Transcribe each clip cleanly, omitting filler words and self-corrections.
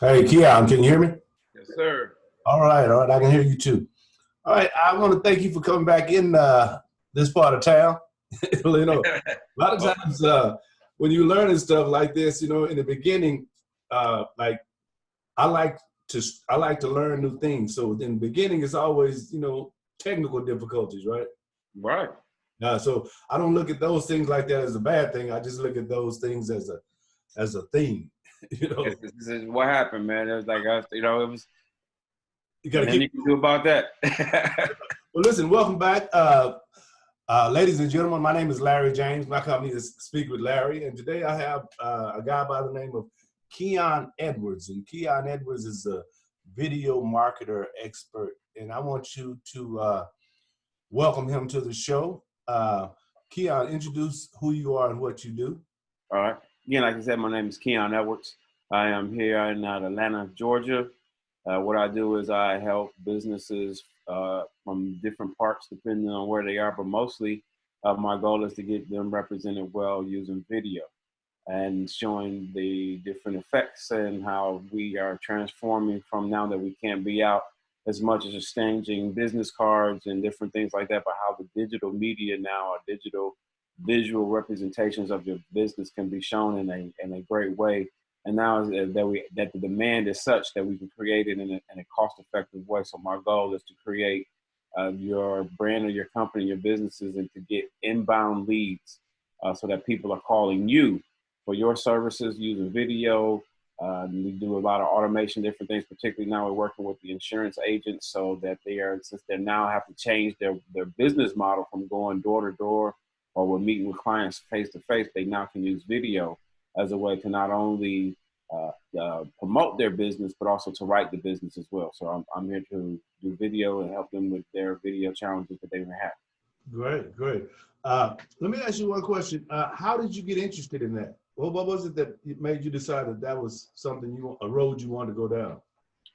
Hey, Keion, can you hear me? Yes, sir. All right, I can hear you too. All right, I want to thank you for coming back in this part of town. A lot of Oh, times when you learning stuff like this, in the beginning, like I like I like to learn new things. So in the beginning, it's always technical difficulties, right? right. So I don't look at those things like that as a bad thing. I just look at those things as a thing. you Yes, know, this is what happened, man. It was like us, it was you got to nothing keep. you can do about that. Well, listen, welcome back. Ladies and gentlemen, my name is Larry James. My company is Speak with Larry. And today I have a guy by the name of Keion Edwards. And Keion Edwards is a video marketer expert. And I want you to welcome him to the show. Keion, introduce who you are and what you do. All right. Again, like I said, my name is Keion Edwards. I am here in Atlanta, Georgia. What I do is I help businesses from different parts, depending on where they are, but mostly my goal is to get them represented well using video and showing the different effects and how we are transforming from now that we can't be out as much as exchanging business cards and different things like that, but how the digital media now, or digital visual representations of your business can be shown in a great way. And now that the demand is such that we can create it in a cost-effective way. So my goal is to create your brand or your company, your businesses, and to get inbound leads so that people are calling you for your services using video. We do a lot of automation, different things. Particularly now, we're working with the insurance agents so that since they now have to change their business model from going door to door or we're meeting with clients face to face, they now can use video as a way to not only promote their business, but also to write the business as well. So I'm here to do video and help them with their video challenges that they may have. Great, great. Let me ask you one question. How did you get interested in that? What was it that made you decide that that was something a road you wanted to go down?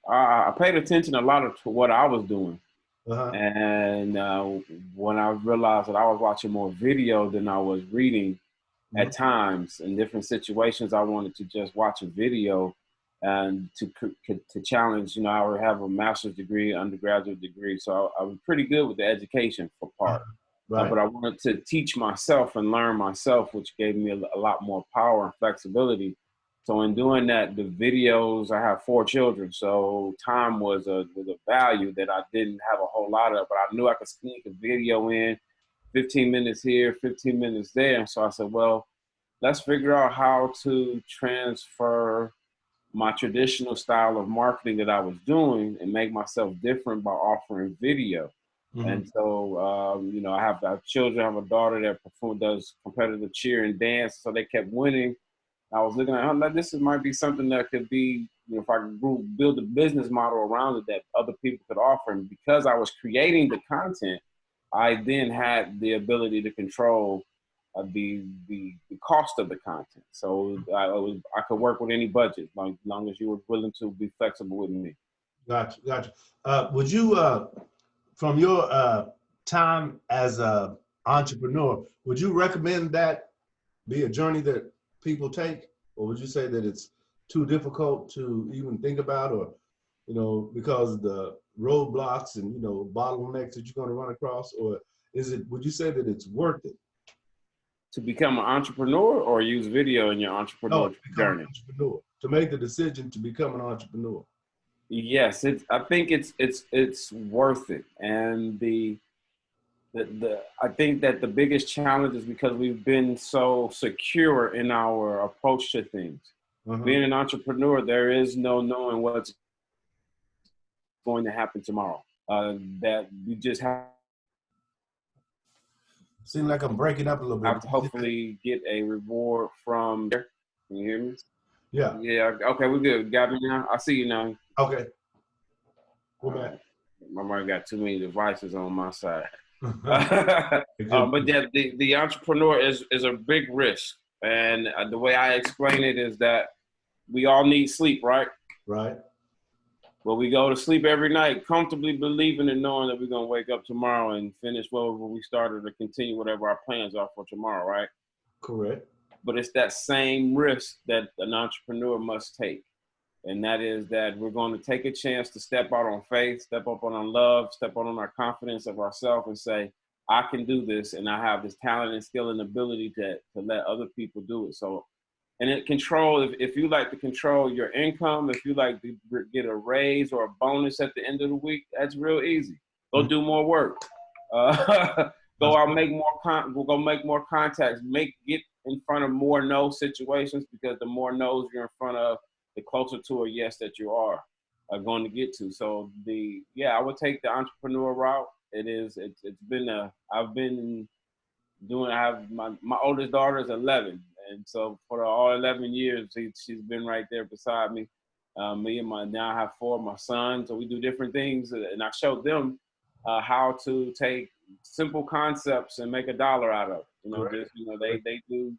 I paid attention a lot to what I was doing. Uh-huh. And when I realized that I was watching more video than I was reading Mhm. at times in different situations, I wanted to just watch a video and to challenge. I have a master's degree, undergraduate degree, so I was pretty good with the education for part. Right. But I wanted to teach myself and learn myself, which gave me a lot more power and flexibility. So in doing that, the videos, I have 4 children, so time was a value that I didn't have a whole lot of, but I knew I could sneak a video in, 15 minutes here, 15 minutes there. So I said, well, let's figure out how to transfer my traditional style of marketing that I was doing and make myself different by offering video. Mm-hmm. And so, I have children. I have a daughter that does competitive cheer and dance. So they kept winning. I was looking at, might be something that could be, if I could build a business model around it that other people could offer. And because I was creating the content, I then had the ability to control the cost of the content. So I could work with any budget, like as long as you were willing to be flexible with me. Gotcha, gotcha. Would you, from your time as a entrepreneur, would you recommend that be a journey that people take, or would you say that it's too difficult to even think about, or because of the roadblocks and bottlenecks that you're going to run across, or would you say that it's worth it? To become an entrepreneur or use video in your No, entrepreneur to become an journey? entrepreneur, to make the decision to become an entrepreneur. Yes, I think it's worth it. And I think that the biggest challenge is because we've been so secure in our approach to things. Uh-huh. Being an entrepreneur, there is no knowing what's going to happen tomorrow. That you just Seems like I'm breaking up a little have bit. to hopefully get a reward from. Can you hear me? Yeah. Yeah. Okay, we're good. Got me now. I see you now. Okay. Go All back. right. My mind got too many devices on my side. It could But be. yeah, the entrepreneur is a big risk. And the way I explain it is that we all need sleep, right? Right. But we go to sleep every night comfortably believing and knowing that we're going to wake up tomorrow and finish whatever we started or continue whatever our plans are for tomorrow, right? Correct. But it's that same risk that an entrepreneur must take. And that is that we're going to take a chance to step out on faith, step up on our love, step out on our confidence of ourselves and say, I can do this, and I have this talent and skill and ability to let other people do it. So, and it control, if you like to control your income, if you like to get a raise or a bonus at the end of the week, that's real easy. Go do more work. Go out, make more contacts, get in front of more no situations, because the more no's you're in front of, the closer to a yes that you are going to get to. So I would take the entrepreneur route. I've been doing, I have my oldest daughter is 11. And so for all 11 years, she's been right there beside me. Now I have 4 of my sons, so we do different things. And I showed them how to take simple concepts and make $1 out of it. They do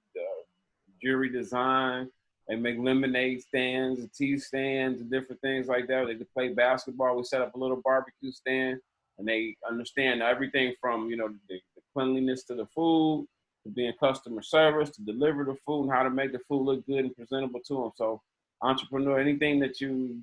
jewelry design. They make lemonade stands, tea stands, and different things like that. They could play basketball. We set up a little barbecue stand, and they understand everything from, the cleanliness to the food, to being customer service, to deliver the food, and how to make the food look good and presentable to them. So entrepreneur, anything that you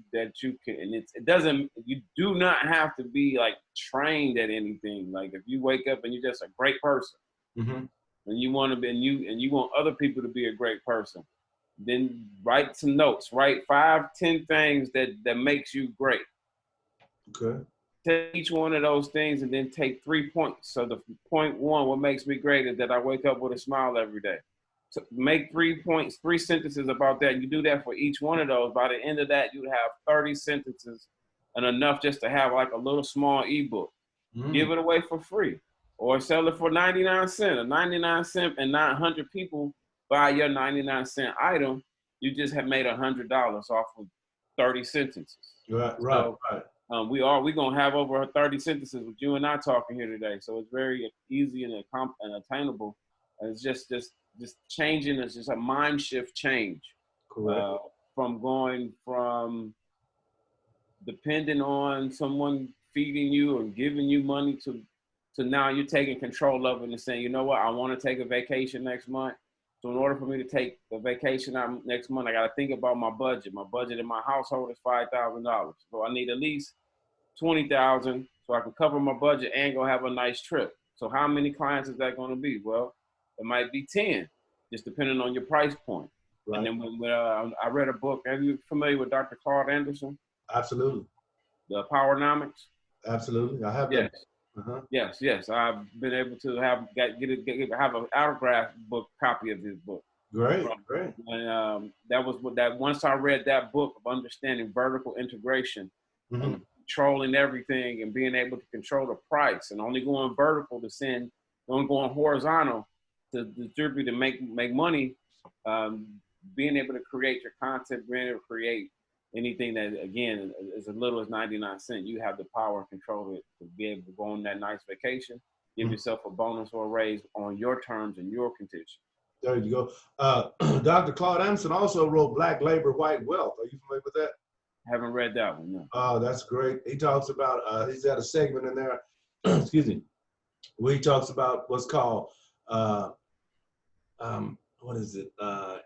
can, and you do not have to be like trained at anything. Like if you wake up and you're just a great person, and you want to be, and you want other people to be a great person, then write some notes. Write 5, 10 things that makes you great. Okay. Take each one of those things and then take 3 points. So the point 1, what makes me great is that I wake up with a smile every day. So make 3 points, 3 sentences about that. You do that for each one of those. By the end of that, you have 30 sentences and enough just to have like a little small ebook. Give it away for free, or sell it for 99 cents. A 99 cent, and 900 people buy your 99-cent item. You just have made $100 off of 30 sentences. Right. We're gonna have over 30 sentences with you and I talking here today. So it's very easy and attainable. And it's just changing. It's just a mind shift change. Correct. From going from depending on someone feeding you or giving you money to now you're taking control of it and saying, you know what, I want to take a vacation next month. So in order for me to take a vacation out next month, I got to think about my budget. My budget in my household is $5,000. So I need at least $20,000 so I can cover my budget and go have a nice trip. So how many clients is that going to be? Well, it might be 10, just depending on your price point. Right. And then when I read a book, are you familiar with Dr. Claude Anderson? Absolutely. The Powernomics? Absolutely. I have that. Yes. I've been able to have an autographed book copy of his book. Great. And that was once I read that book of understanding vertical integration and controlling everything and being able to control the price and only going vertical only going horizontal to distribute and make money, being able to create your content, being able to create anything that, again, as little as 99 cents, you have the power and control it to be able to go on that nice vacation, give yourself a bonus or a raise on your terms and your conditions. There you go. Dr. Claude Anderson also wrote Black Labor, White Wealth. Are you familiar with that? Haven't read that one, no. Oh, that's great. He talks about, he's got a segment in there, excuse me, where he talks about what's called, what is it? Let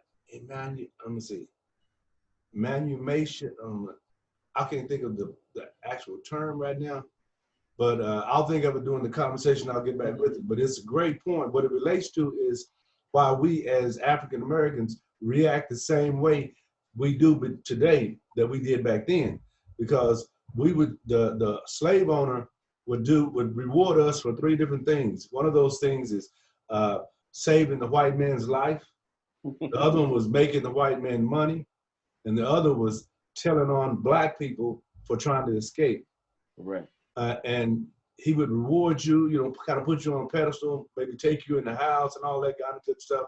me see. Manumation. I can't think of the actual term right now, but I'll think of it during the conversation. I'll get back with it. But it's a great point. What it relates to is why we as African Americans react the same way we do today that we did back then, because the slave owner would reward us for 3 different things. One of those things is saving the white man's life. The other one was making the white man money. And the other was telling on Black people for trying to escape. Right. And he would reward you, kind of put you on a pedestal, maybe take you in the house and all that kind of good stuff.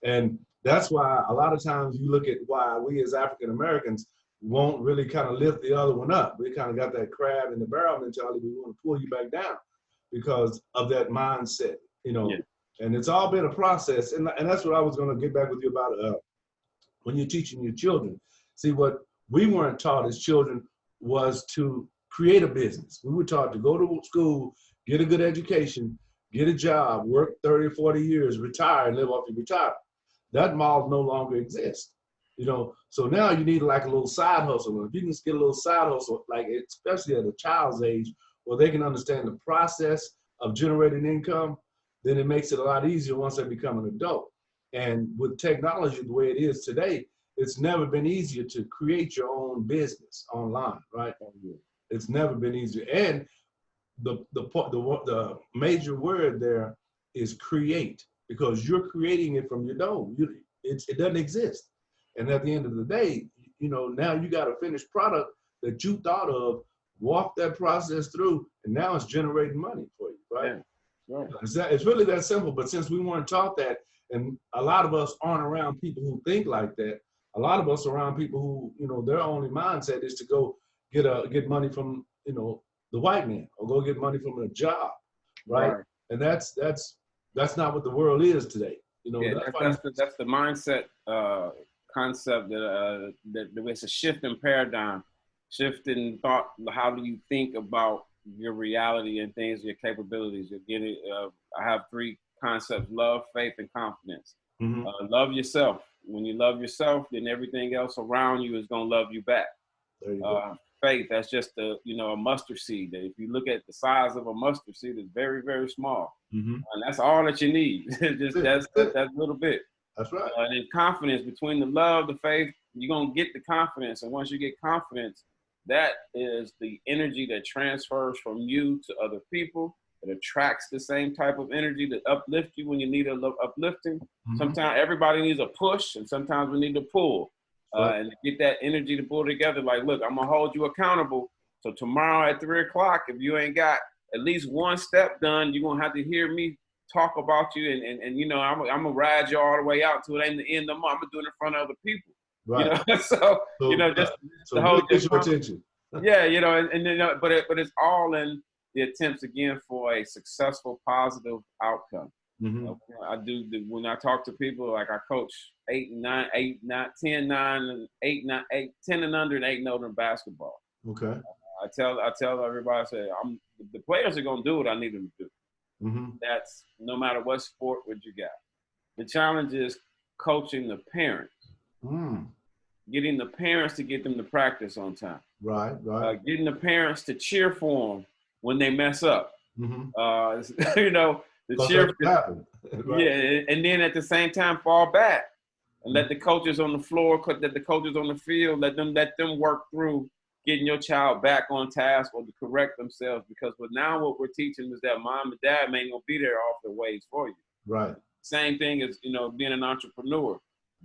And that's why a lot of times you look at why we as African Americans won't really kind of lift the other one up. We kind of got that crab in the barrel mentality. We want to pull you back down because of that mindset, Yeah. And it's all been a process. And that's what I was going to get back with you about when you're teaching your children. See, what we weren't taught as children was to create a business. We were taught to go to school, get a good education, get a job, work 30 or 40 years, retire, and live off your retirement. That model no longer exists. You know, so now you need like a little side hustle. If you can just get a little side hustle, like especially at a child's age, where they can understand the process of generating income, then it makes it a lot easier once they become an adult. And with technology the way it is today, it's never been easier to create your own business online, right? It's never been easier. And the major word there is create, because you're creating it from your dome. It doesn't exist. And at the end of the day, you know, now you got a finished product that you thought of, walk that process through, and now it's generating money for you, right? Yeah, right. It's really that simple. But since we weren't taught that, and a lot of us aren't around people who think like that, a lot of us are around people who, you know, their only mindset is to go get money from, you know, the white man, or go get money from a job, right? And that's not what the world is today. You know, yeah, that's the mindset concept that it's a shift in paradigm, shift in thought. How do you think about your reality and things, your capabilities? You're getting. I have 3 concepts: love, faith, and confidence. Love yourself. When you love yourself, then everything else around you is gonna love you back. There you go. Faith, that's just a mustard seed. If you look at the size of a mustard seed, it's very, very small, and that's all that you need. Just that's a little bit. That's right. And then confidence, between the love, the faith, you're gonna get the confidence, and once you get confidence, that is the energy that transfers from you to other people. It attracts the same type of energy that uplift you when you need a little uplifting. Sometimes everybody needs a push, and sometimes we need to pull. And to get that energy to pull together, like, look, I'm gonna hold you accountable. So tomorrow at 3 o'clock, if you ain't got at least one step done, you're gonna have to hear me talk about you, and you know, I'm gonna ride you all the way out to it. Ain't the end of the month. I'm gonna do it in front of other people. Right. You know, so you know, just the whole get your attention. Yeah, you know, and you know, but it's all in the attempts again for a successful, positive outcome. I do when I talk to people, like I coach 10 and under, and 8 and older in basketball. Okay. I tell everybody, I say, the players are gonna do what I need them to do. That's no matter what sport what you got. The challenge is coaching the parents, getting the parents to get them to practice on time. Right. Getting the parents to cheer for them when they mess up. You know. The cheer, right. Yeah, and then at the same time fall back and let the coaches on the floor, let the coaches on the field, let them work through getting your child back on task or to correct themselves. Because now what we're teaching is that mom and dad may not be there off their ways for you. Right. Same thing as, you know, being an entrepreneur.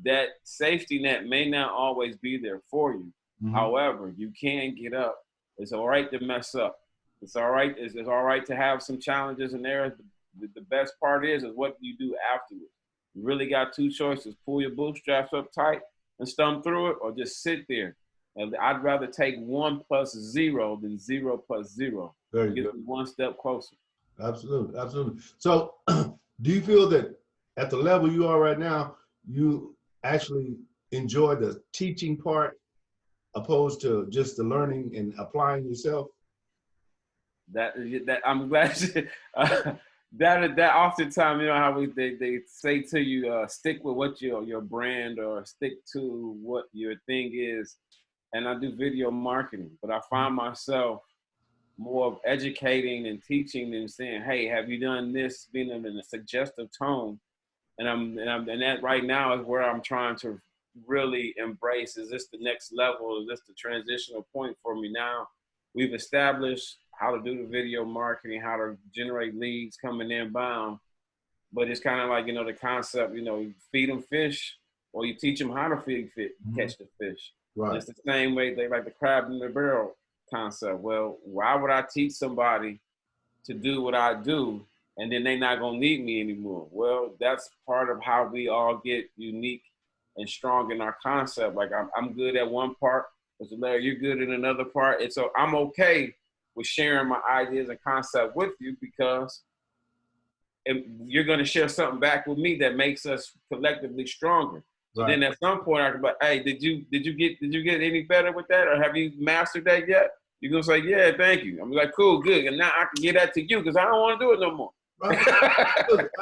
That safety net may not always be there for you. However, you can get up. It's all right to mess up. It's all right. It's all right to have some challenges in there. The best part is what you do afterwards. You really got 2 choices: pull your bootstraps up tight and stump through it, or just sit there. And I'd rather take 1 + 0 than 0 + 0. It gets me 1 step closer. Absolutely. So do you feel that at the level you are right now, you actually enjoy the teaching part opposed to just the learning and applying yourself? That I'm glad that oftentimes, you know how they say to you, stick with what your brand, or stick to what your thing is. And I do video marketing, but I find myself more of educating and teaching than saying, hey, have you done this, being in a suggestive tone. And that right now is where I'm trying to really embrace. Is this the next level? Is this the transitional point for me now? We've established how to do the video marketing, how to generate leads coming inbound. But it's kind of like, you know, the concept, you know, you feed them fish, or you teach them how to catch the fish. Right. It's the same way they like the crab in the barrel concept. Well, why would I teach somebody to do what I do and then they're not going to need me anymore? Well, that's part of how we all get unique and strong in our concept. Like I'm good at one part, Mr. Larry, you're good in another part. And so I'm okay with sharing my ideas and concept with you, because you're going to share something back with me that makes us collectively stronger. So then at some point I can be like, hey, did you get any better with that? Or have you mastered that yet? You're going to say, yeah, thank you. I'm like, cool, good. And now I can get that to you, because I don't want to do it no more. Right.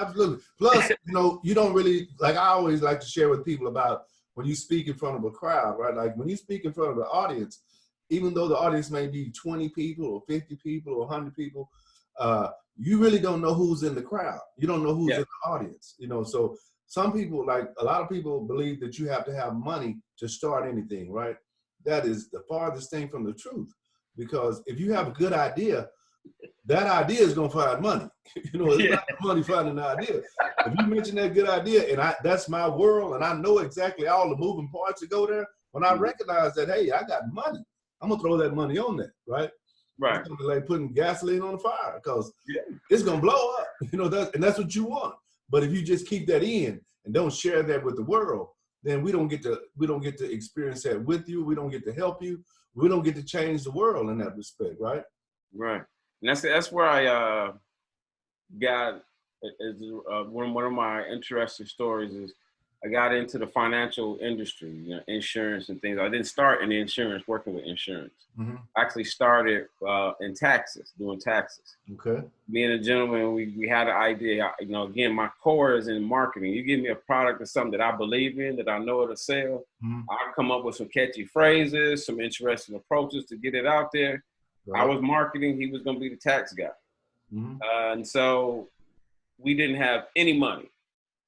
Absolutely. Plus, you know, you don't really, like I always like to share with people about when you speak in front of a crowd, right? Like when you speak in front of an audience, even though the audience may be 20 people or 50 people or 100 people, you really don't know who's in the crowd. You don't know who's in the audience, you know? So some people, like a lot of people believe that you have to have money to start anything, right? That is the farthest thing from the truth. Because if you have a good idea, that idea is gonna find money. You know, it's not the money finding the idea. If you mention that good idea, and that's my world, and I know exactly all the moving parts that go there, when I recognize that, hey, I got money, I'm gonna throw that money on that, right? Right. It's gonna be like putting gasoline on the fire because it's gonna blow up. You know, that's what you want. But if you just keep that in and don't share that with the world, then we don't get to experience that with you. We don't get to help you. We don't get to change the world in that respect, right? Right. And that's where I got one of my interesting stories is I got into the financial industry, you know, insurance and things. I didn't start in insurance, working with insurance. I actually started in taxes, doing taxes. Okay. Me and a gentleman, we had an idea. You know, again, my core is in marketing. You give me a product or something that I believe in, that I know it'll sell. I come up with some catchy phrases, some interesting approaches to get it out there. Right. I was marketing. He was going to be the tax guy. And so we didn't have any money,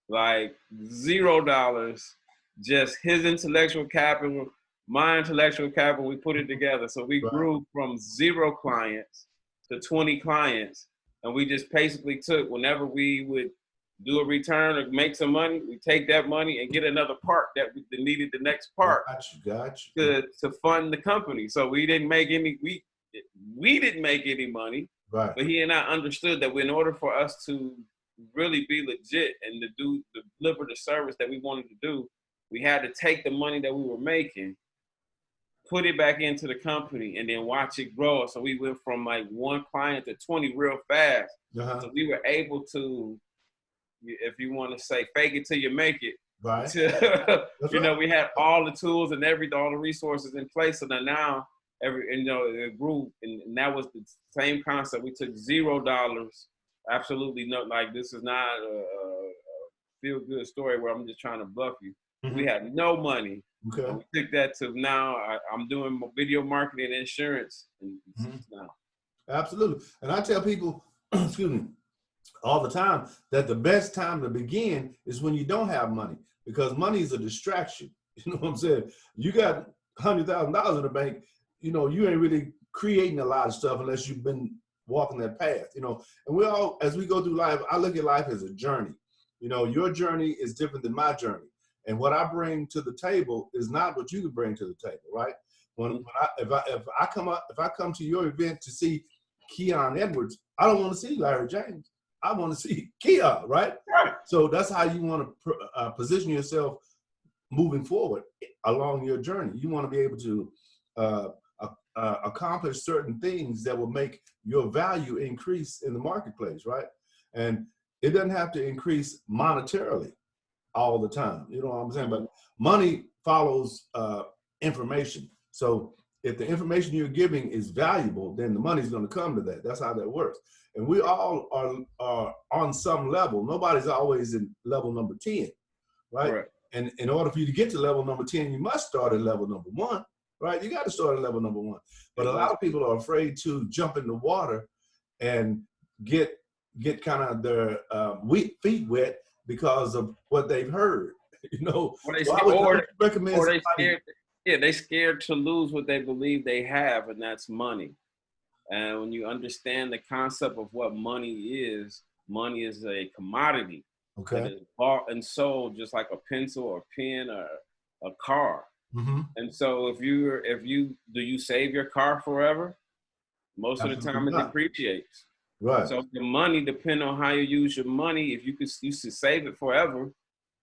like $0, just his intellectual capital, my intellectual capital. We put it together. So we grew from 0 clients to 20 clients. And we just basically took, whenever we would do a return or make some money, we take that money and get another part that needed the next part. Got you. To fund the company. So we didn't make any, we didn't make any money. Right. But he and I understood that in order for us to really be legit and to deliver the service that we wanted to do, we had to take the money that we were making, put it back into the company, and then watch it grow. So we went from like 1 client to 20 real fast. So we were able to, if you want to say, fake it till you make it. Right. You know, we had all the tools and all the resources in place. So now it grew, and that was the same concept. We took $0. Absolutely no, like this is not a feel-good story where I'm just trying to bluff you. We had no money. Okay. And we took that to now. I'm doing video marketing and insurance now. Absolutely, and I tell people, excuse me, all the time that the best time to begin is when you don't have money, because money is a distraction. You know what I'm saying? You got $100,000 in the bank. You know, you ain't really creating a lot of stuff unless you've been walking that path, you know. And we all, as we go through life, I look at life as a journey. You know, your journey is different than my journey. And what I bring to the table is not what you can bring to the table, right? If I come to your event to see Keion Edwards, I don't want to see Larry James. I want to see Keion, right? Right. So that's how you want to position yourself moving forward along your journey. You want to be able to accomplish certain things that will make your value increase in the marketplace, right? And it doesn't have to increase monetarily all the time. You know what I'm saying? But money follows information. So if the information you're giving is valuable, then the money's going to come to that. That's how that works. And we all are on some level. Nobody's always in level number 10, right? And in order for you to get to level number 10, you must start at level number 1. Right, you got to start at level number 1. But a lot of people are afraid to jump in the water and get kind of their feet wet because of what they've heard. You know, they scared to lose what they believe they have, and that's money. And when you understand the concept of what money is a commodity. Okay. That is bought and sold just like a pencil or pen or a car. And so do you save your car forever? Most of the time it depreciates. Right. So the money, depending on how you use your money, if you could save it forever,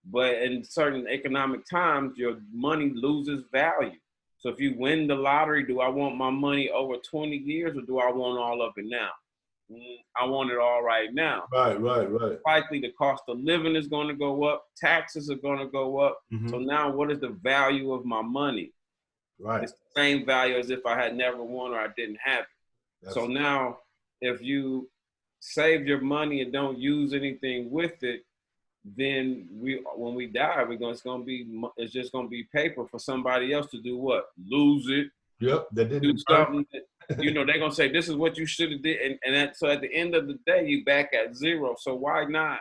but in certain economic times, your money loses value. So if you win the lottery, do I want my money over 20 years or do I want all of it now? I want it all right now. Right. Likely the cost of living is going to go up. Taxes are going to go up. So now what is the value of my money? Right. It's the same value as if I had never won or I didn't have it. So now if you save your money and don't use anything with it, then when we die, it's just gonna be paper for somebody else to do what? Lose it, Yep, that do didn't hurt. something that, they're gonna say this is what you should have did, so at the end of the day, you back at zero. So why not,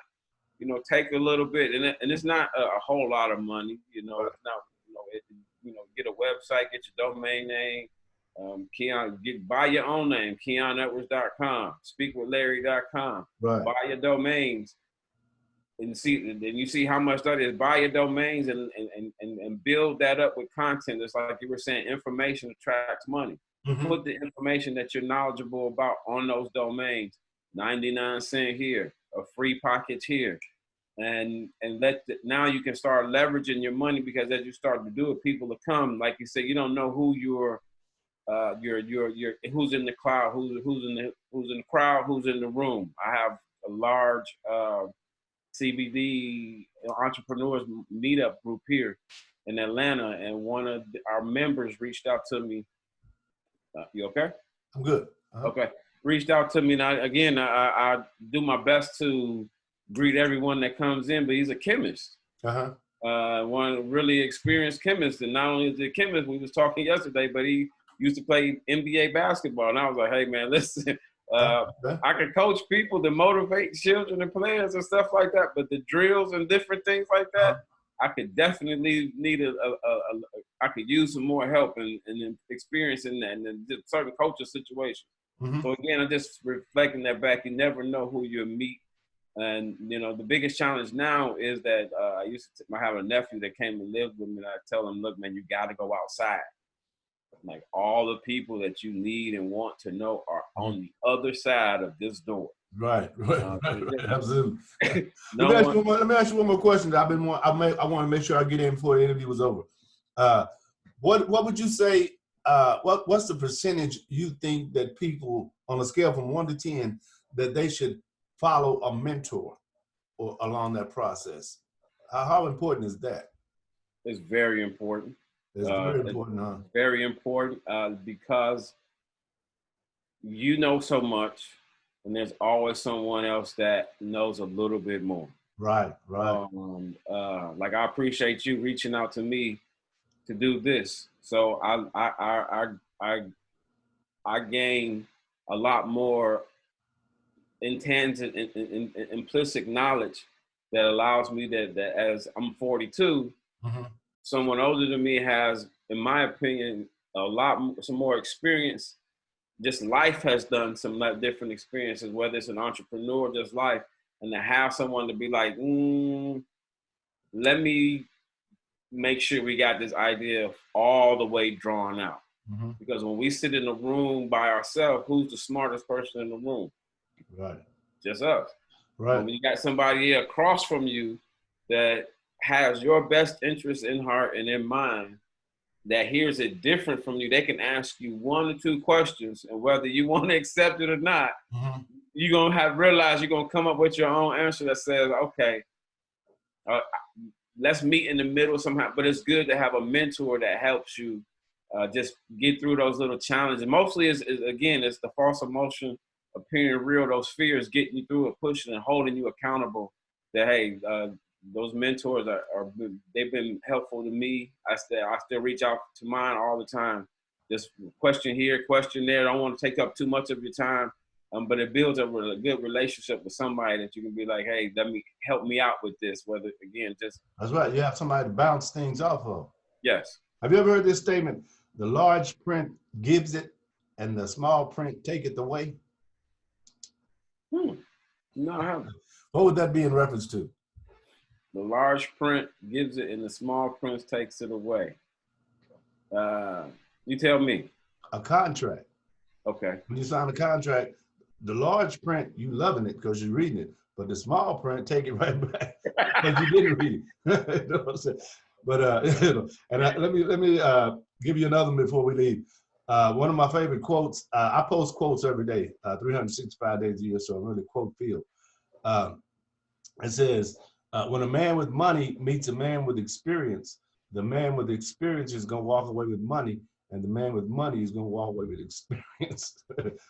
take a little bit, and it's not a whole lot of money, it's not, get a website, get your domain name, Keion, buy your own name, KeionEdwards.com, Speakwithlarry.com, Right. buy your domains, and you see how much that is. Buy your domains and build that up with content. It's like you were saying, information attracts money. Mm-hmm. Put the information that you're knowledgeable about on those domains. 99 cent here, a free pockets here, and now you can start leveraging your money, because as you start to do it, people will come. Like you said, you don't know who your who's in the crowd, who's in the crowd, who's in the room. I have a large CBD entrepreneurs meetup group here in Atlanta, and one of our members reached out to me. You okay? I'm good. Okay. Reached out to me, and I do my best to greet everyone that comes in, but he's a chemist. One really experienced chemist, and not only is he a chemist, we was talking yesterday, but he used to play NBA basketball, and I was like, hey man, listen, I can coach people to motivate children and players and stuff like that, but the drills and different things like that, I could definitely need I could use some more help and experience in that, and in certain coaching situations. Mm-hmm. So again, I'm just reflecting that back. You never know who you meet. And, the biggest challenge now is that I have a nephew that came and lived with me, and I tell him, look, man, you got to go outside. Like, all the people that you need and want to know are on the other side of this door. Right. Absolutely. Let me ask you one more question that I want to make sure I get in before the interview was over. What would you say, what's the percentage you think that people, on a scale from 1 to 10, that they should follow a mentor or along that process? How important is that? It's very important. It's very important, huh? Very important, because you know so much, and there's always someone else that knows a little bit more. Right. Like, I appreciate you reaching out to me to do this. So I gain a lot more intangible and implicit knowledge that allows me that as I'm 42, someone older than me has, in my opinion, some more experience. Just life has done some different experiences, whether it's an entrepreneur, just life, and to have someone to be like, let me make sure we got this idea all the way drawn out. Because when we sit in a room by ourselves, who's the smartest person in the room? Right. Just us. Right. When you got somebody across from you that has your best interest in heart and in mind, that hears it different from you, they can ask you 1 or 2 questions, and whether you want to accept it or not, you're going to realize you're going to come up with your own answer that says, okay, let's meet in the middle somehow. But it's good to have a mentor that helps you just get through those little challenges. Mostly it's the false emotion appearing real, those fears getting you through it, pushing and holding you accountable. That, hey, those mentors they've been helpful to me. I still reach out to mine all the time. Just question here, question there. I don't want to take up too much of your time, but it builds a good relationship with somebody that you can be like, hey, help me out with this. Whether, again, just that's right. You have somebody to bounce things off of. Yes. Have you ever heard this statement? The large print gives it, and the small print taketh away. No, I haven't. What would that be in reference to? The large print gives it, and the small print takes it away. You tell me. A contract. Okay. When you sign a contract, the large print, you loving it because you're reading it, but the small print, take it right back because you didn't read it. You know what I'm saying? But let me give you another one before we leave. One of my favorite quotes. I post quotes every day, 365 days a year, so I'm really quote filled. It says, when a man with money meets a man with experience, the man with experience is gonna walk away with money, and the man with money is going to walk away with experience.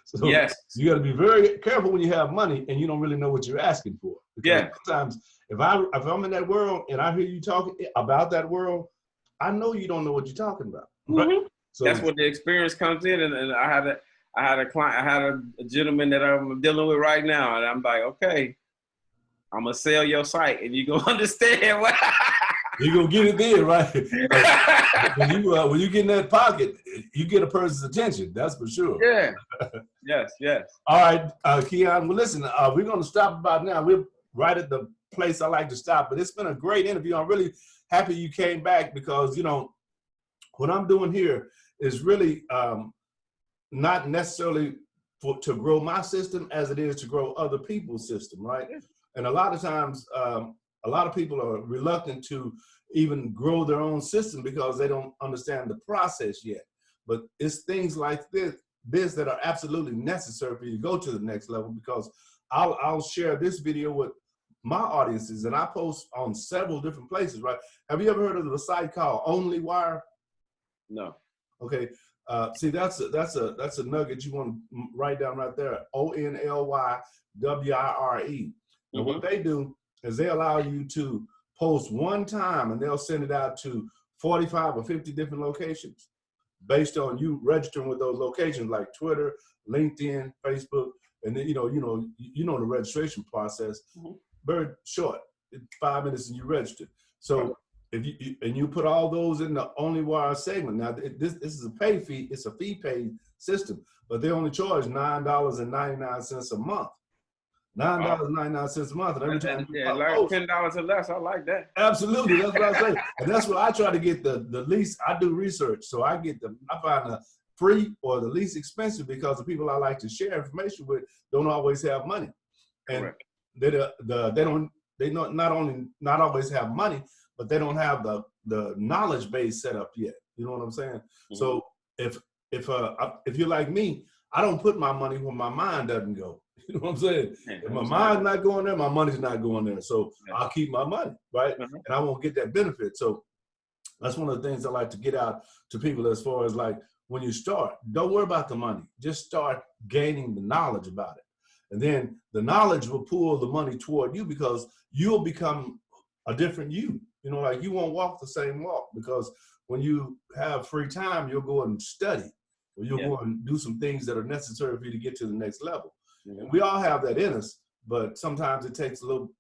So Yes. you got to be very careful when you have money and you don't really know what you're asking for. Because Yeah. sometimes if I'm in that world and I hear you talking about that world, I know you don't know what you're talking about. Right? Mm-hmm. So that's where the experience comes in. And I had a client, I had a gentleman that I'm dealing with right now, and I'm like, okay, I'm gonna sell your site, and you gonna understand what. you're gonna get it then, right? When you get in that pocket, you get a person's attention. That's for sure. Yeah. Yes. All right, Keion. Well, listen, we're gonna stop about now. We're right at the place I like to stop. But it's been a great interview. I'm really happy you came back because what I'm doing here is really not necessarily to grow my system as it is to grow other people's system, right? And a lot of times, a lot of people are reluctant to even grow their own system because they don't understand the process yet. But it's things like this that are absolutely necessary for you to go to the next level, because I'll share this video with my audiences, and I post on several different places, right? Have you ever heard of the site called OnlyWire? No. Okay. See, that's a nugget you want to write down right there. OnlyWire. Now, what they do is they allow you to post one time, and they'll send it out to 45 or 50 different locations based on you registering with those locations, like Twitter, LinkedIn, Facebook, and then you know the registration process. Very short, 5 minutes, and you register. So if you put all those in the OnlyWire segment. Now this is a pay fee. It's a fee paid system, but they only charge $9.99 a month. $9.99 a month, and every time you like $10 or less. I like that. Absolutely, that's what I say, and that's what I try to get the least. I do research, so I find the free or the least expensive, because the people I like to share information with don't always have money, and they not only not always have money, but they don't have the knowledge base set up yet. You know what I'm saying? So if you're like me, I don't put my money where my mind doesn't go. You know what I'm saying? If my mind's not going there, my money's not going there. So I'll keep my money, right? And I won't get that benefit. So that's one of the things I like to get out to people, as far as like, when you start, don't worry about the money. Just start gaining the knowledge about it. And then the knowledge will pull the money toward you, because you'll become a different you. You know, like you won't walk the same walk, because when you have free time, you'll go and study, or you'll go and do some things that are necessary for you to get to the next level. And we all have that in us, but sometimes it takes a little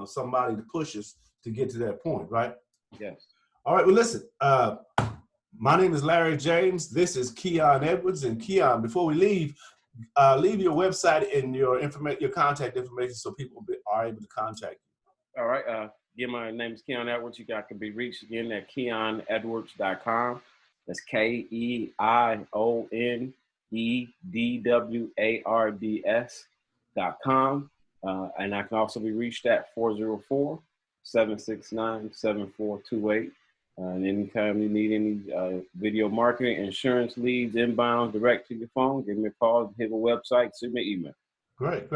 somebody to push us to get to that point, right? Yes. All right, well, listen, my name is Larry James. This is Keion Edwards. And Keion, before we leave your website and your contact information so people are able to contact you. All right. Again, my name is Keion Edwards. You guys can be reached again at KeionEdwards.com. That's KeionEdwards.com. And I can also be reached at 404-769-7428. And anytime you need any video marketing, insurance leads, inbound, direct to your phone, give me a call, hit my website, send me an email. Great.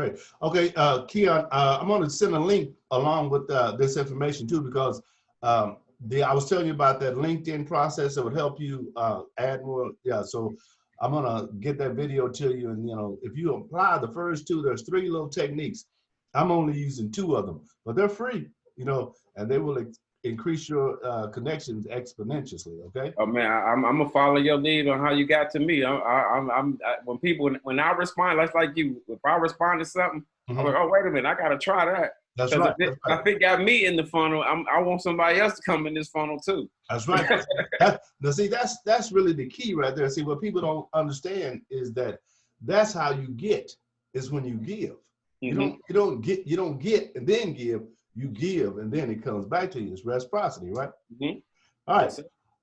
Okay, Keion, I'm going to send a link along with this information too, because I was telling you about that LinkedIn process that would help you add more. Yeah, so I'm going to get that video to you. And, if you apply the first two, there's 3 little techniques. I'm only using 2 of them, but they're free, and they will increase your connections exponentially. Okay. Oh man, I'm gonna follow your lead on how you got to me. When I respond, that's like you. If I respond to something, I'm like, oh wait a minute, I gotta try that. That's right. I think got me in the funnel. I want somebody else to come in this funnel too. That's right. Now see, that's really the key right there. See, what people don't understand is that's how you get, is when you give. You don't get and then give. You give, and then it comes back to you. It's reciprocity, right? All right.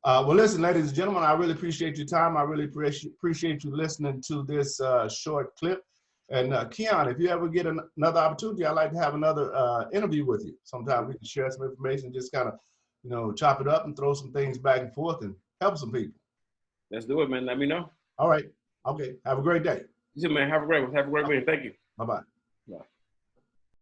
Well, listen, ladies and gentlemen, I really appreciate your time. I really appreciate you listening to this short clip. And Keion, if you ever get another opportunity, I'd like to have another interview with you. Sometime we can share some information, just kind of, chop it up and throw some things back and forth and help some people. Let's do it, man. Let me know. All right. Okay. Have a great day. You too, man. Have a great one. Have a great week. Thank you. Bye-bye.